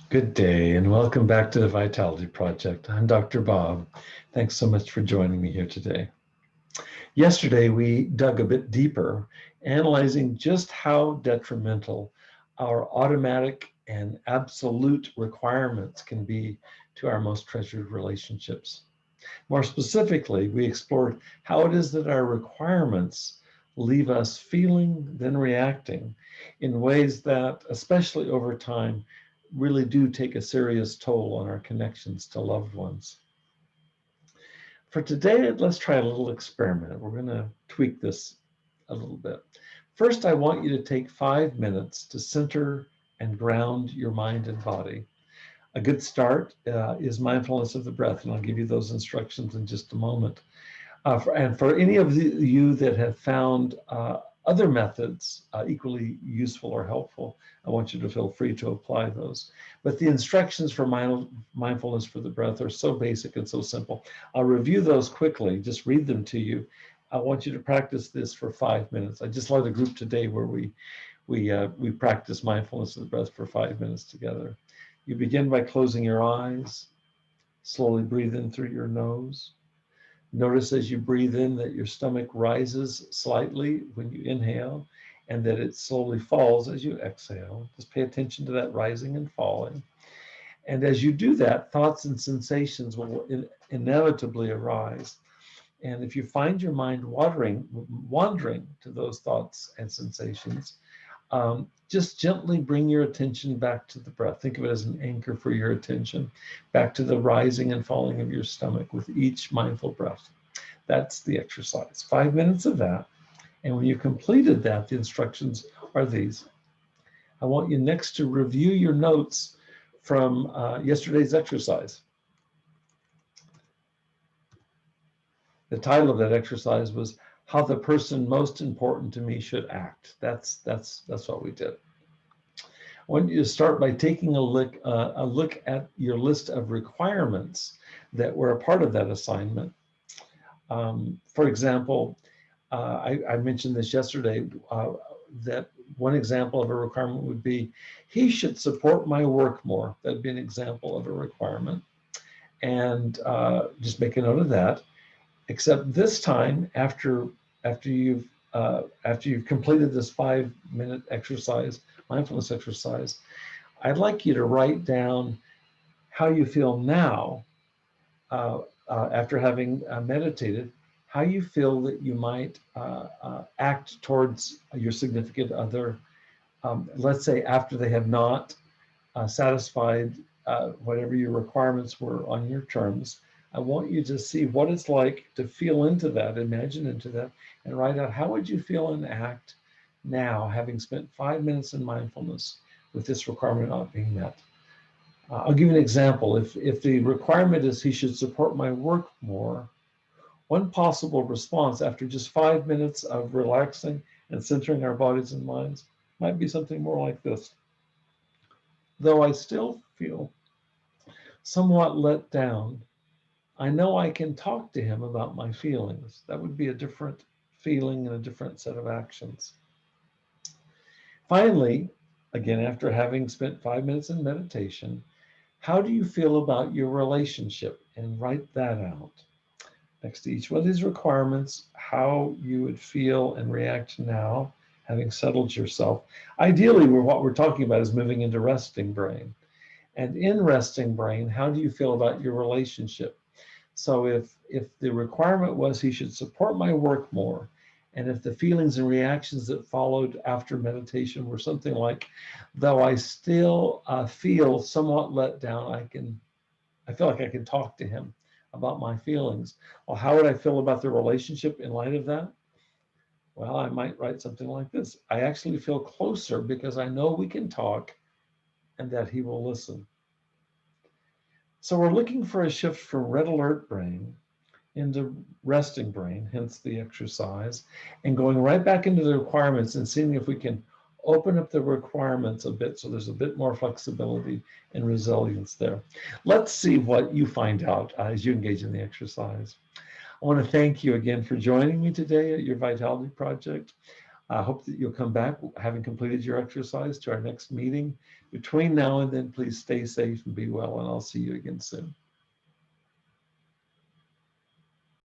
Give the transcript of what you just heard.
Good day and welcome back to the Vitality Project. I'm Dr. Bob. Thanks so much for joining me here today. Yesterday, we dug a bit deeper, analyzing just how detrimental our automatic and absolute requirements can be to our most treasured relationships. More specifically, we explored how it is that our requirements leave us feeling, then reacting in ways that, especially over time, really do take a serious toll on our connections to loved ones. For today, let's try a little experiment. We're going to tweak this a little bit. First, I want you to take 5 minutes to center and ground your mind and body. A good start is mindfulness of the breath, and I'll give you those instructions in just a moment. And for any of you that have found other methods equally useful or helpful, I want you to feel free to apply those. But the instructions for mindfulness for the breath are so basic and so simple. I'll review those quickly, just read them to you. I want you to practice this for 5 minutes. I just led a group today where we practice mindfulness of the breath for 5 minutes together. You begin by closing your eyes, slowly breathe in through your nose. Notice as you breathe in that your stomach rises slightly when you inhale and that it slowly falls as you exhale. Just pay attention to that rising and falling. And as you do that, thoughts and sensations will inevitably arise. And if you find your mind wandering to those thoughts and sensations, just gently bring your attention back to the breath. Think of it as an anchor for your attention, back to the rising and falling of your stomach with each mindful breath. That's the exercise. 5 minutes of that. And when you've completed that, the instructions are these. I want you next to review your notes from yesterday's exercise. The title of that exercise was How the Person Most Important to Me Should Act. That's what we did. I want you to start by taking a look at your list of requirements that were a part of that assignment. For example, I mentioned this yesterday, that one example of a requirement would be, he should support my work more. That'd be an example of a requirement. And just make a note of that. Except this time, after you've completed this 5-minute exercise, mindfulness exercise, I'd like you to write down how you feel now after having meditated, how you feel that you might act towards your significant other, let's say after they have not satisfied whatever your requirements were on your terms. I want you to see what it's like to feel into that, imagine into that, and write out how would you feel and act now, having spent 5 minutes in mindfulness with this requirement not being met. I'll give you an example. If the requirement is he should support my work more, one possible response after just 5 minutes of relaxing and centering our bodies and minds might be something more like this. Though I still feel somewhat let down, I know I can talk to him about my feelings. That would be a different feeling and a different set of actions. Finally, again, after having spent 5 minutes in meditation, how do you feel about your relationship? And write that out. Next to each one of these requirements, how you would feel and react now, having settled yourself. Ideally, what we're talking about is moving into resting brain. And in resting brain, how do you feel about your relationship? So if the requirement was he should support my work more, and if the feelings and reactions that followed after meditation were something like, though I still feel somewhat let down, I feel like I can talk to him about my feelings. Well, how would I feel about the relationship in light of that? Well, I might write something like this. I actually feel closer because I know we can talk and that he will listen. So we're looking for a shift from red alert brain into resting brain, hence the exercise, and going right back into the requirements and seeing if we can open up the requirements a bit so there's a bit more flexibility and resilience there. Let's see what you find out as you engage in the exercise. I want to thank you again for joining me today at your Vitality Project. I hope that you'll come back having completed your exercise to our next meeting. Between now and then, please stay safe and be well, and I'll see you again soon.